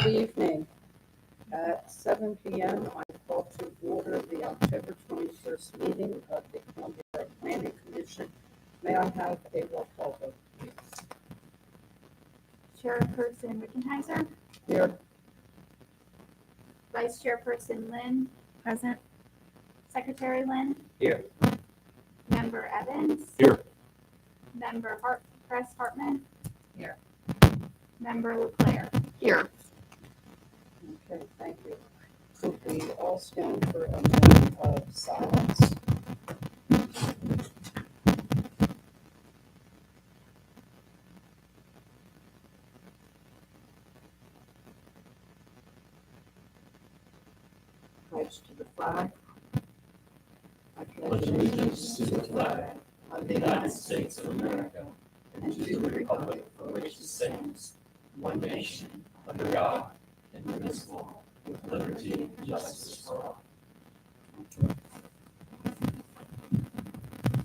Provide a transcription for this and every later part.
evening. At 7 p.m., I call to order the October 21st meeting of the Columbia Borough Planning Commission. May I have a roll call vote, please? Chairperson Rickenheiser, Here. Vice Chairperson Lynn. Present. Secretary Lynn. Here. Member Evans. Here. Member Press Hartman. Here. Member Leclerc. Here. Okay, thank you. Could we all stand for a moment of silence? Pledge to the flag. I Pledge allegiance to the flag of the United States of America and to the republic for which it stands, one nation, under God, indivisible, with liberty and justice for all.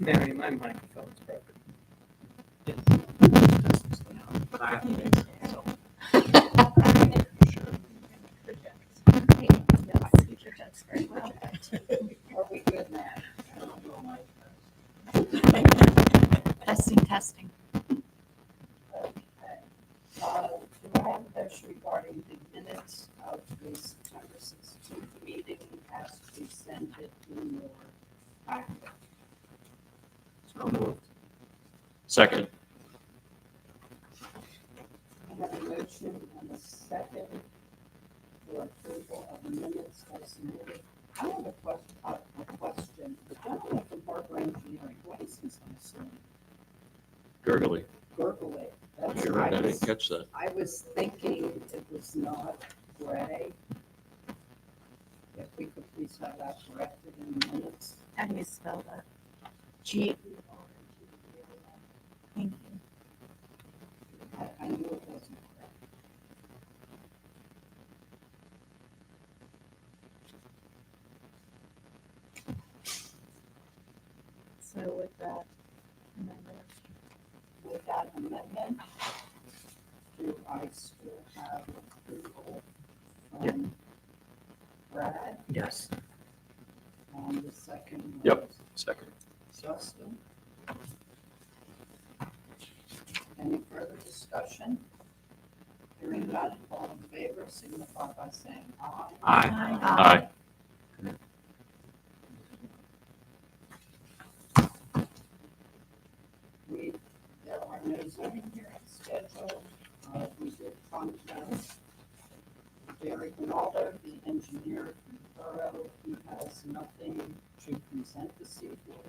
Mary, my microphone's broken. But I have to make it, so. Are we good now? Testing. Okay. Do I have a motion regarding the minutes of the September 16th meeting as presented in your packet? So moved. Second. I have a motion and a second for approval of the minutes as submitted. I have a question. The gentleman from Borough Engineering, what is his last name? Gurgly. Gurgley. That's You're right, I didn't catch that. I was thinking it was not Gray. If we could please have that corrected in the minutes. How do you spell that? G. Thank you. I knew it wasn't correct. So with that amendment, With that amendment, do I still have approval from Brad? Yes. And the second Yep. was Second. Justin? Any further discussion? Hearing none, all in favor, signify by saying aye. Aye. There are no zoning hearings scheduled. We did contact Derek Ronaldo, the engineer from the borough. He has nothing to present this evening.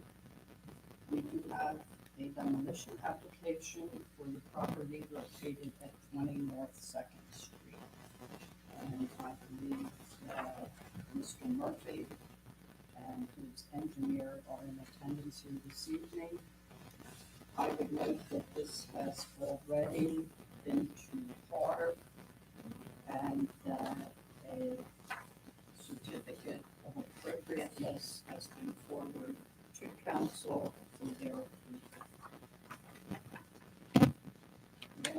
We do have a demolition application for the property located at 20 North Second Street. And I believe that Mr. Murphy and his engineer are in attendance here this evening. I would note that this has already been to CARB and that a certificate of appropriateness has been forwarded to council for their approval. Yeah.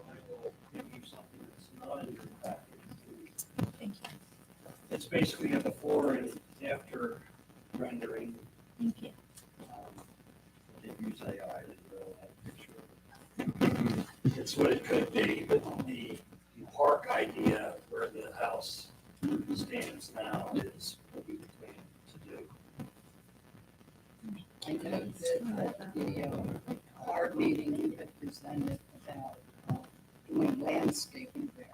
I will give you something that's not in your packet. thank you. It's basically a before and after rendering. Thank you. Didn't use AI, didn't really have a picture. It's what it could be, but the park idea where the house stands now is what we plan to do. I know that at the CARB meeting, you had presented about doing landscaping there.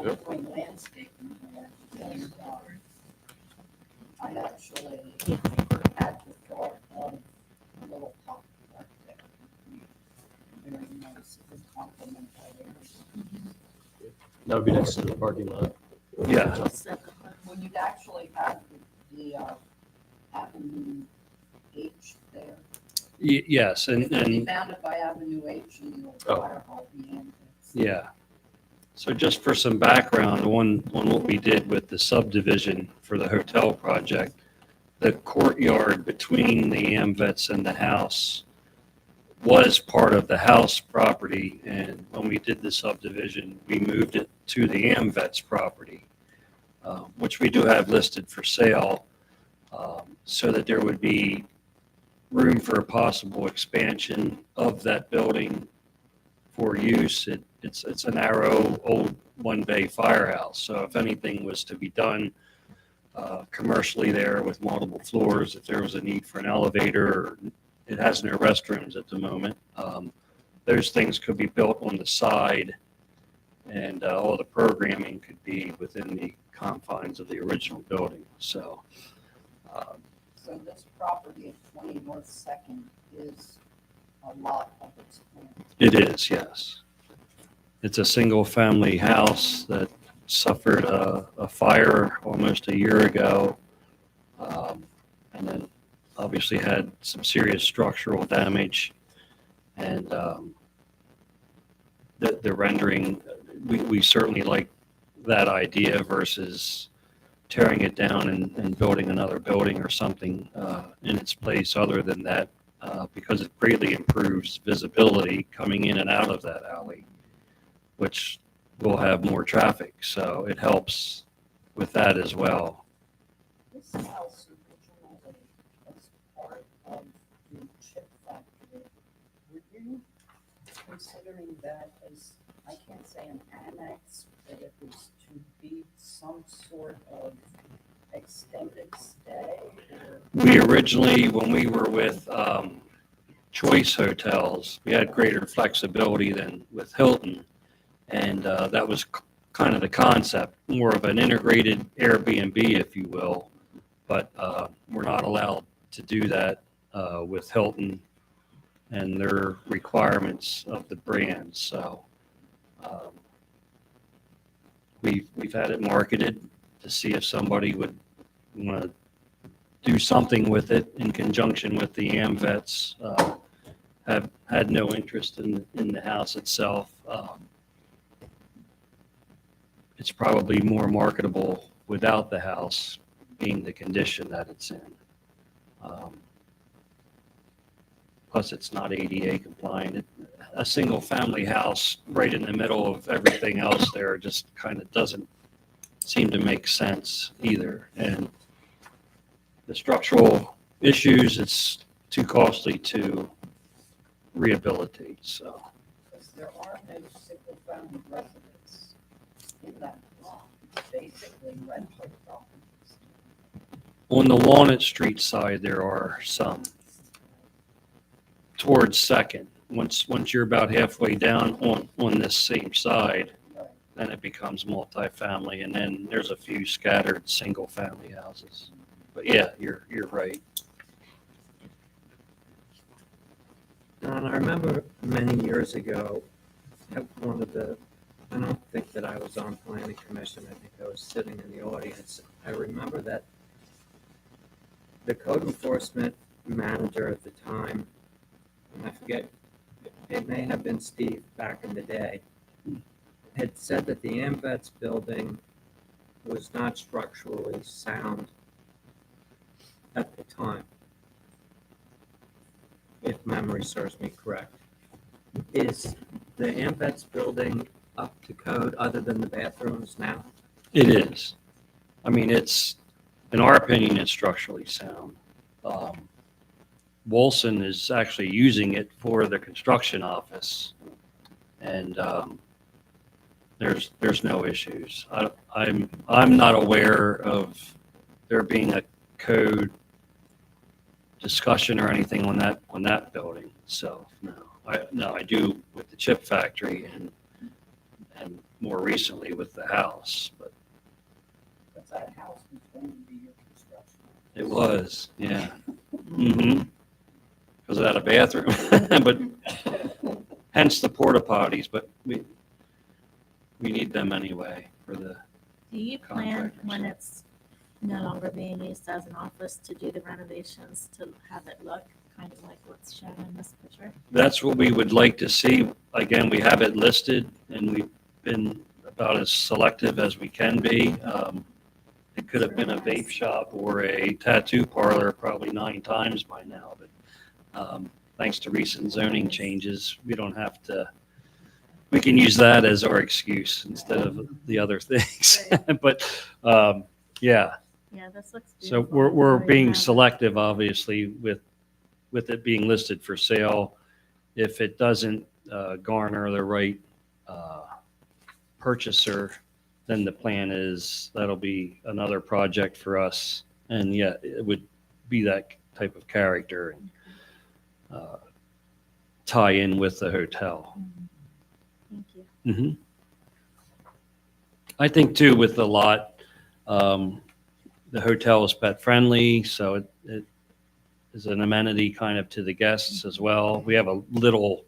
About doing landscaping there. And, I actually had the thought of a little pop right there. Very nice, it would complement that area. That would be next to the parking lot. Yeah. Well, you'd actually have the Avenue H there. Yes, It's going to be bounded by Avenue H and the old Oh. fire hall behind it. yeah. So just for some background on what we did with the subdivision for the hotel project, the courtyard between the AMVets and the house was part of the house property, and when we did the subdivision, we moved it to the AMVET's property, which we do have listed for sale, so that there would be room for a possible expansion of that building for use. It's a narrow, old one-bay firehouse, so if anything was to be done commercially there with multiple floors, if there was a need for an elevator, it has no restrooms at the moment. Those things could be built on the side, and all the programming could be within the confines of the original building. So this property at 20 North Second is a lot of its own. it is, yes. It's a single-family house that suffered a fire almost a year ago, and then obviously had some serious structural damage. And the rendering, we certainly like that idea versus tearing it down and building another building or something in its place other than that, because it greatly improves visibility coming in and out of that alley, which will have more traffic. So it helps with that as well. This house originally was part of the chip factory. Were you considering that as, I can't say an annex, but it was to be some sort of extended stay? We originally, when we were with Choice Hotels, we had greater flexibility than with Hilton. And that was kind of the concept, more of an integrated Airbnb, if you will. But we're not allowed to do that with Hilton and their requirements of the brand. So we've had it marketed to see if somebody would want to do something with it in conjunction with the AMVETs. Have had no interest in the house itself. It's probably more marketable without the house being the condition that it's in. Plus, it's not ADA compliant. A single-family house right in the middle of everything else there just kind of doesn't seem to make sense either. And the structural issues, it's too costly to rehabilitate. So Because there are no single-family residents in that block. It's basically rental properties. on the Walnut Street side, there are some. Towards Second, once you're about halfway down on this same side, Right. then it becomes multifamily, and then there's a few scattered single-family houses. But yeah, you're right. Don, I remember many years ago, at one of the, I don't think that I was on planning commission, I think I was sitting in the audience. I remember that the code enforcement manager at the time, and I forget, it may have been Steve back in the day, had said that the AMVETS building was not structurally sound at the time, if memory serves me correct. Is the AMVETS building up to code other than the bathrooms now? It is. I mean, it's, in our opinion, it's structurally sound. Wolson is actually using it for the construction office, and there's no issues. I'm not aware of there being a code discussion or anything on that building. So no, I do with the chip factory and more recently with the house, but Because that house was going to be your construction. it was, yeah. Mm-hmm. Because it had a bathroom, but hence the porta potties, but we need them anyway for the, Do you plan, Contractors. when it's no longer being used as an office, to do the renovations to have it look kind of like what's shown in this picture? that's what we would like to see. Again, we have it listed and we've been about as selective as we can be. It could have been a vape shop or a tattoo parlor probably 9 times by now, but thanks to recent zoning changes, we don't have to, we can use that as our excuse instead of the other things. But, yeah, Yeah, this looks so beautiful. we're Very being nice. selective, obviously, with it being listed for sale. If it doesn't garner the right purchaser, then the plan is that'll be another project for us. And yeah, it would be that type of character and tie in with the hotel. Thank you. Mhm. I think too, with the lot, the hotel is pet friendly, so it is an amenity kind of to the guests as well. We have a little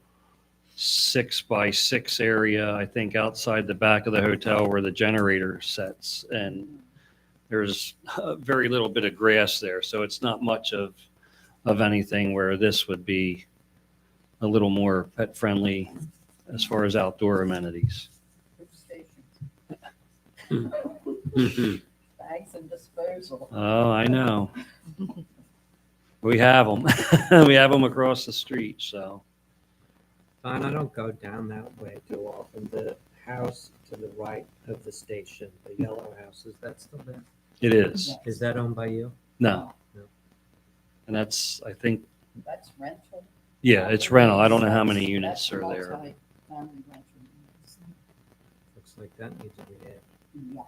6x6 area, I think, outside the back of the hotel where the generator sets, and there's very little bit of grass there, so it's not much of anything, where this would be a little more pet friendly as far as outdoor amenities. Which station? Bags and disposal. Oh, I know. We have them. We have them across the street, so. Fine, I don't go down that way too often. The house to the right of the station, the yellow house, is that still there? It is. Yes. Is that owned by you? No. No. And that's, I think, That's rental. yeah, it's rental. I don't know how many units That's are there. multi-family rental units. Looks like that needs to be added. Yeah.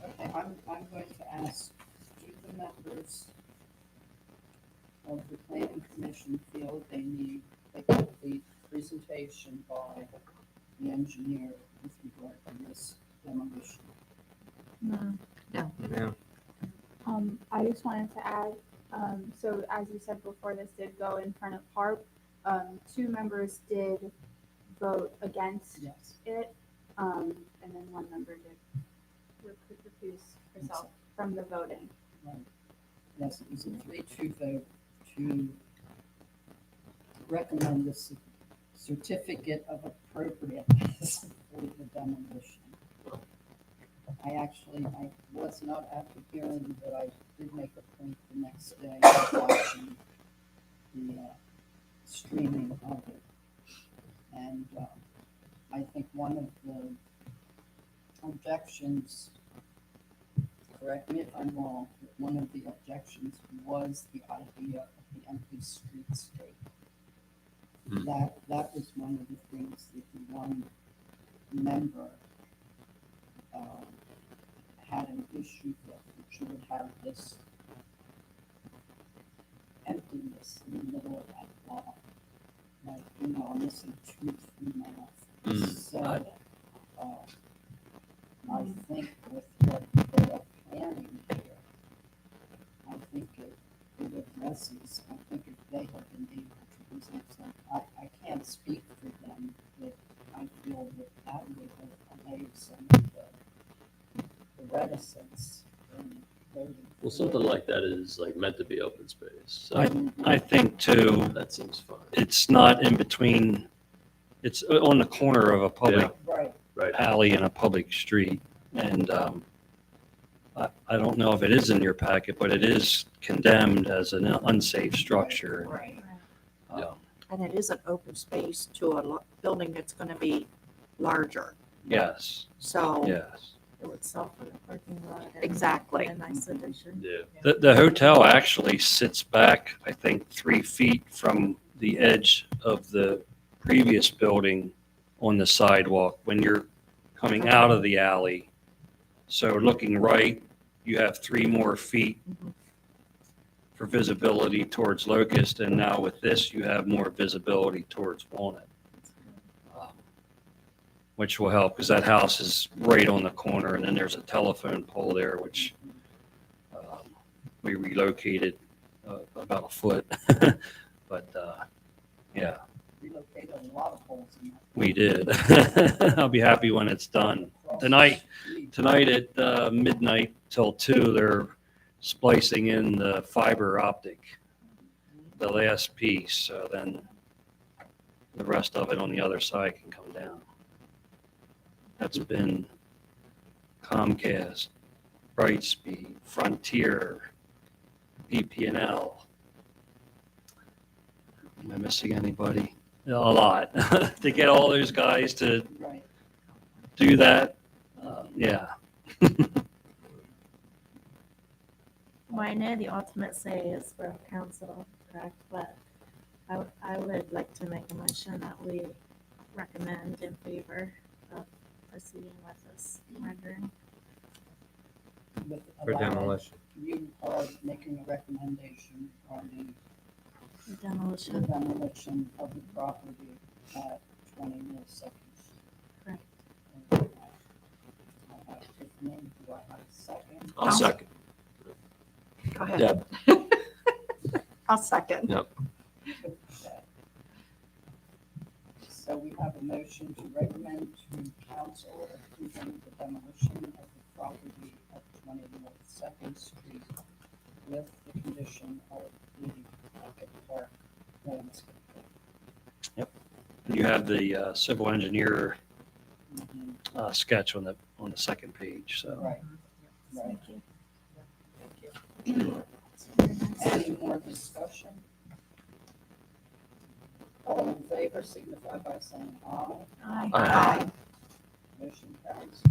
Okay, I'm going to ask, do the members of the planning commission feel they need a complete presentation by the engineer with regard to this demolition? No. Yeah. I just wanted to add, so as you said before, this did go in front of HARP. 2 members did vote against Yes. it, and then 1 member did recuse herself from the voting. Right. Yes, it was a 3-2 vote to recommend the certificate of appropriateness for the demolition. I was not at the hearing, but I did make a point the next day of watching the streaming of it. And I think one of the objections, correct me if I'm wrong, but one of the objections was the idea of the empty streetscape. That was one of the things that the one member had an issue with, that you would have this emptiness in the middle of that lot. Like, a missing tooth in the mouth. So, I think with what they are planning here, I think it addresses, I think if they have been able to present some, I can't speak for them, but I feel that would have allayed some of the reticence in voting. Well, something like that is like meant to be open space. So I think too, that seems fine. it's not in between, it's on the corner of a public Right, Right. alley and a public street. And I don't know if it is in your packet, but it is condemned as an unsafe structure. right. Um, And it is an open space to a building that's gonna be larger, Yes, so. yes. It would sell for the parking lot. and Exactly. A nice addition. Yeah. The hotel actually sits back, I think, 3 feet from the edge of the previous building on the sidewalk when you're coming out of the alley. So looking right, you have 3 more feet for visibility towards Locust, and now with this, you have more visibility towards Walnut, which will help because that house is right on the corner, and then there's a telephone pole there, which we relocated about a foot. But yeah, Relocated a lot of holes in that. we did. I'll be happy when it's done. Tonight at midnight till 2, they're splicing in the fiber optic, the last piece, so then the rest of it on the other side can come down. That's been Comcast, Brightspeed, Frontier, PP&L, Am I missing anybody? A lot. To get all those guys to Right. do that, yeah. Well, I know the ultimate say is for council, correct, but I would like to make a motion that we recommend in favor of proceeding with this rendering. With For allowing- demolition. You are making a recommendation regarding The the demolition, demolition of the property at 20 milliseconds. correct. I have Tiffany, do I have a second? I'll second. Go ahead. Deb. I'll second. Yep. Okay. So we have a motion to recommend to council approving the demolition of the property at 20 North Second Street with the condition of the pocket park landscape. You have the civil engineer Mhm. sketch on the second page, so. Right, right. Thank you. Any more discussion? All in favor signify by saying aye. Aye. Aye. Motion carries.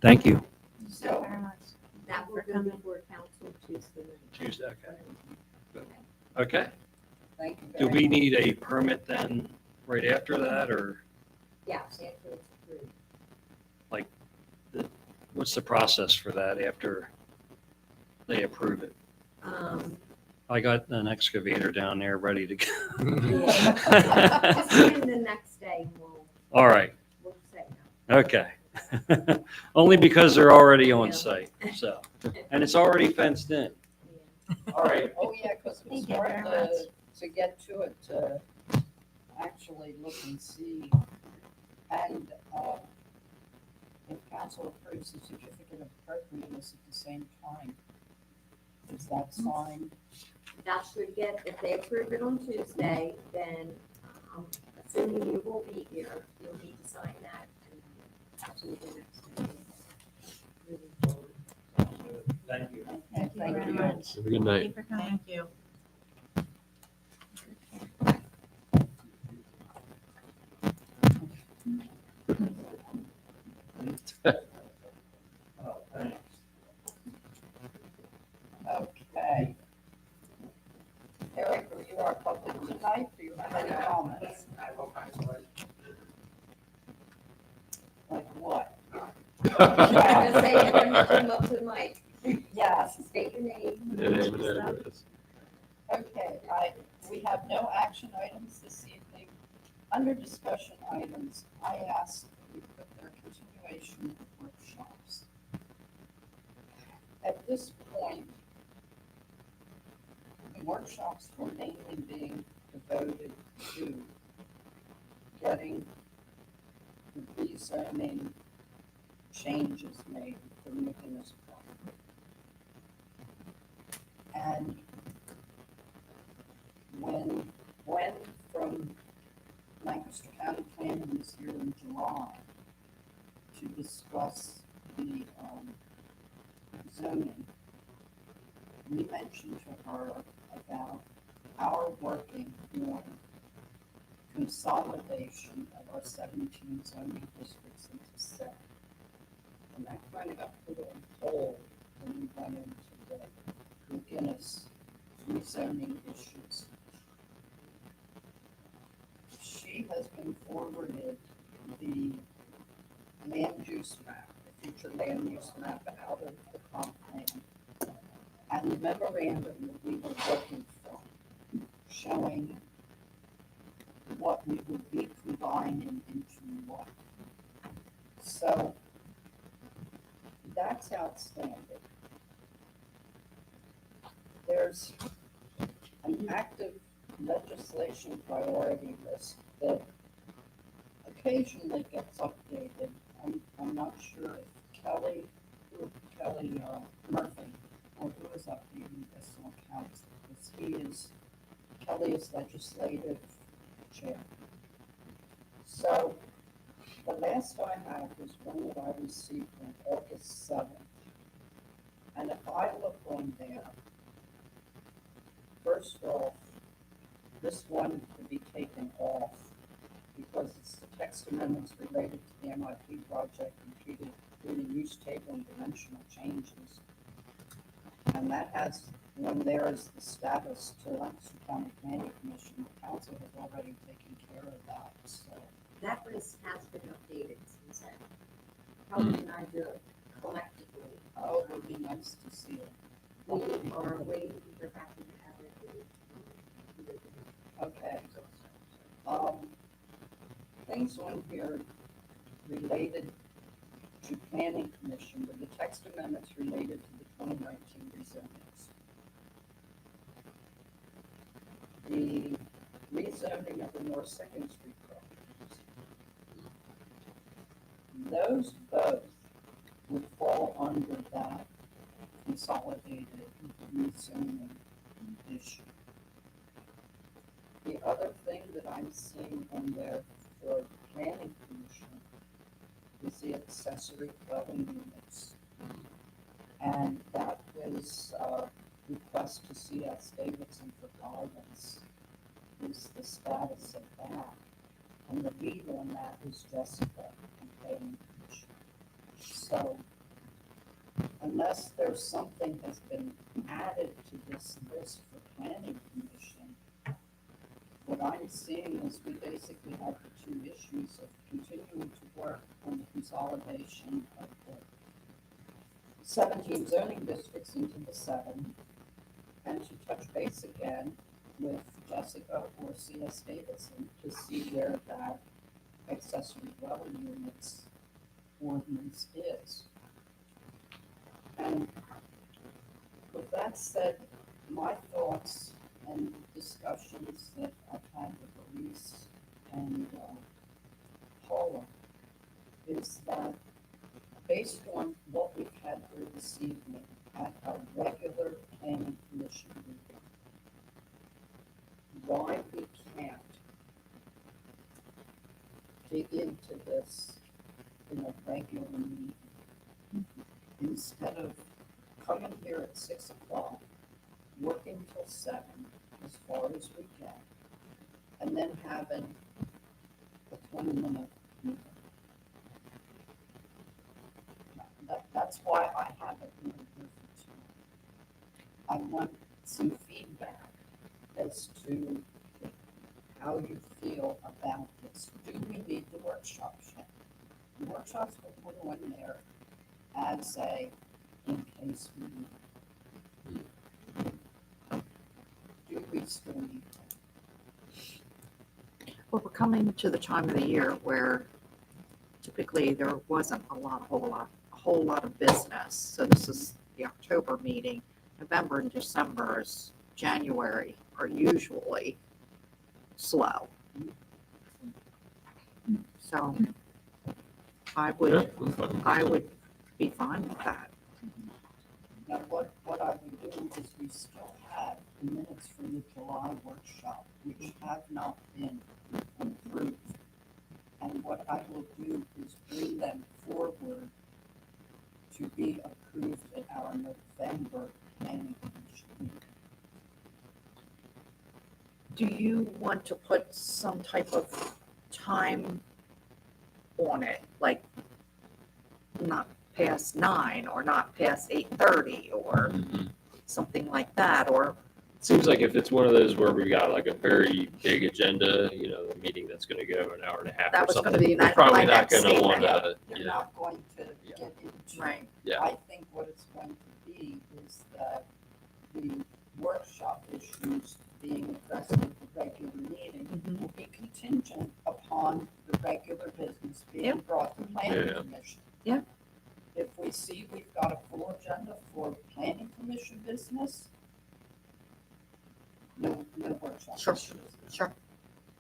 Thank you. Thank you very much. That will For go coming. before council Tuesday night. Tuesday, okay. Good. Okay. Thank you Do very we much. need a permit then right after that, or Yeah, after it's approved. what's the process for that after they approve it? I got an excavator down there ready to Just go. sign the next day and All right, we'll say no. okay. Only because they're already on Yeah. site, so, and it's already fenced in. All right. Oh, yeah, because it was Thank you hard very much. to get to it, to actually look and see. And if council approves the certificate of appropriateness at the same time, is that signed? That should get, if they approve it on Tuesday, then, assuming you will be here, you'll need to sign that and actually the next meeting. Moving forward. Thank you. Okay, Thank you thank very you. much. Have a good Thank night. you for coming. Thank you. Oh, thanks. Okay. Eric, you are public tonight, do you have any comments? Like what? I'm gonna say, you're gonna come up to the mic, Yes, state your name. Yeah, name and address. okay, we have no action items this evening. Under discussion items, I asked that we put their continuation of workshops. At this point, the workshops were mainly being devoted to getting the rezoning changes made for the municipal. And when from Lancaster County Planning was here in July to discuss the zoning, we mentioned to her about our working on consolidation of our 17 zoning districts into 7. And that kind of got put on hold when we went into the McGinnis rezoning issues. She has been forwarded the land use map, the future land use map out of the comp plan. And the memorandum that we were looking from, showing what we would be combining into what. So that's outstanding. There's an active legislation priority list that occasionally gets updated. I'm not sure if Kelly Murphy, or who is updating this on council, because Kelly is legislative chair. So the last I have was one that I received on August 7th. And if I look on there, first off, this one could be taken off because it's the text amendments related to the MIP project, including use table and dimensional changes. And that has, when there is the status to Lancaster County Planning Commission, the council has already taken care of that, so. That list has been updated since then. Helen and I do it collectively. Oh, it would be nice to see it. We are waiting for Becky to have it. Okay. Things on here related to planning commission with the text amendments related to the 2019 rezonings. The rezoning of the North Second Street properties. Those both would fall under that consolidated rezoning issue. The other thing that I'm seeing on there for planning commission is the accessory dwelling units. And that was a request to CS Davidson for guidance, is the status of that. And the lead on that is Jessica and planning commission. So unless there's something has been added to this list for planning commission, what I'm seeing is we basically have the two issues of continuing to work on the consolidation of the 17 zoning districts into the 7, and to touch base again with Jessica or CS Davidson to see where that accessory dwelling units ordinance is. And with that said, my thoughts and discussions that I've had with Elise and Paula is that based on what we've had here this evening at our regular planning commission meeting, why we can't dig into this in a regular meeting instead of coming here at 6 o'clock, working till 7 as far as we can, and then having a 20-minute meeting. That's why I haven't really here for tonight. I want some feedback as to how you feel about this. Do we need the workshops yet? The workshops will put on there as a in case we need them. Do we still need them? Well, we're coming to the time of the year where typically there wasn't a whole lot of business. So this is the October meeting. November and December, January are usually slow. So I would be fine with that. Now, what I would do is we still have the minutes from the July workshop, which have not been approved. And what I will do is bring them forward to be approved at our November planning commission meeting. Do you want to put some type of time on it, like not past 9 or not past 8:30 or something like that, or? Seems like if it's one of those where we got like a very big agenda, a meeting that's gonna go an hour and a half That or was something. gonna be we're my probably not next gonna statement. wanna, You're not going to get into. Right. Yeah. I think what it's going to be is that the workshop issues being addressed at the regular meeting will be contingent upon the regular business being Yep. brought to planning Yeah. commission. Yeah. If we see we've got a full agenda for planning commission business, no workshop. Sure. issues. Sure.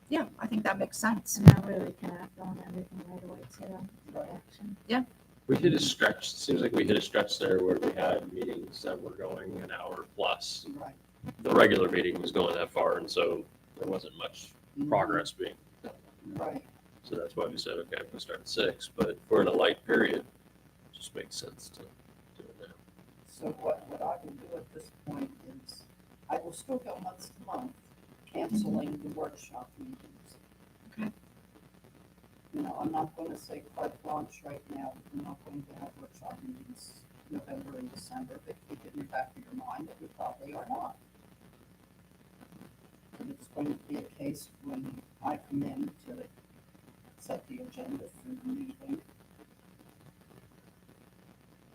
Yeah, I think that makes sense. And that way we can act on everything right away too. Right. Action. we hit a stretch, seems like we hit a stretch there where we had meetings that were going an hour plus. Right. The regular meeting was going that far, and so there wasn't much progress being done. Right. So that's why we said, okay, we'll start at 6, but if we're in a light period, it just makes sense to do it now. So what I will do at this point is, I will still go month to month, canceling the workshop meetings. Okay. You know, I'm not gonna say carte blanche right now, we're not going to have workshop meetings November and December, but keep it in the back of your mind that we probably are not. And it's going to be a case when I come in to set the agenda for the meeting.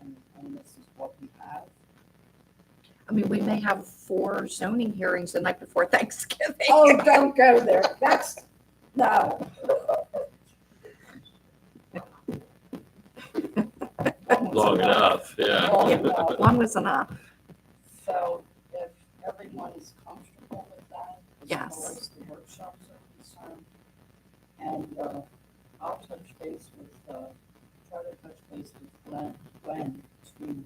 And this is what we have. I mean, we may have 4 zoning hearings the night before Thanksgiving. Oh, don't go there, that's, no. Long enough, yeah. Long enough. One was enough. So if everyone is comfortable with that, as Yes. far as the workshops are concerned. And I'll touch base with, try to touch base with Glenn to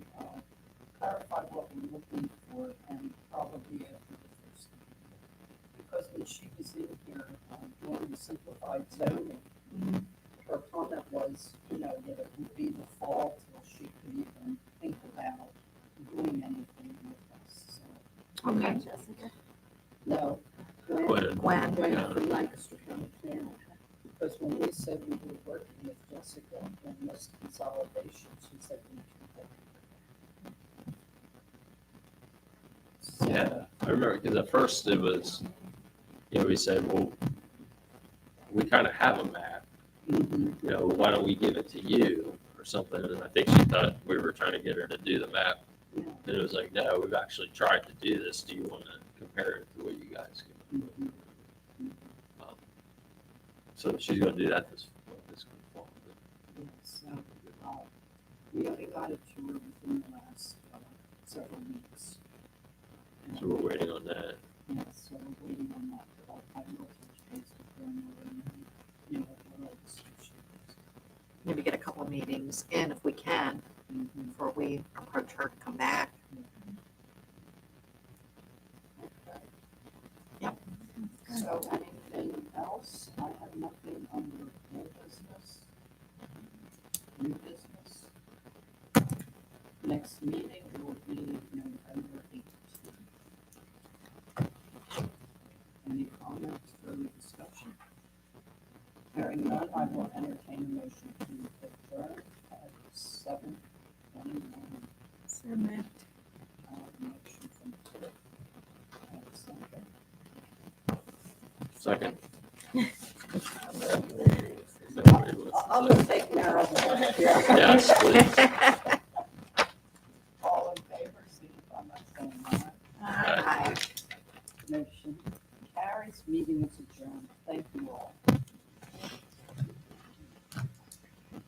clarify what we're looking for and probably after the first meeting. Because when she was in here doing the simplified zoning, her comment was, you know, that it would be the fall till she could even think about doing anything with us, so. Okay. Jessica. No. Gwen. Gwen. Gwen from Lancaster County Planning. Because when we said we were working with Jessica on this consolidation, she said we could. So, Yeah, I remember, because at first it was, you know, we said, well, we kind of have a map, mhm, you know, why don't we give it to you or something? And I think she thought we were trying to get her to do the map. yeah, And it was like, no, we've actually tried to do this. Do you want to compare it to what you guys can? mhm. So she's going to do that this fall. So, we only got it to her within the last several weeks. So we're waiting on that. Yeah, so we're waiting on that. I will touch base with them and, you know, what all the solution is. Maybe get a couple of meetings in if we can Mhm. before we approach her to come back. Okay. Yep. So anything else? I have nothing under new business. New business. Next meeting will be November 18th. Any comments, further discussion? Hearing none, I will entertain a motion to adjourn at 7:21. So moved. Motion from Kurt. Second. Second. I'm gonna take care of it. Yeah. Yes, please. All in favor, signify by saying aye. Aye. Motion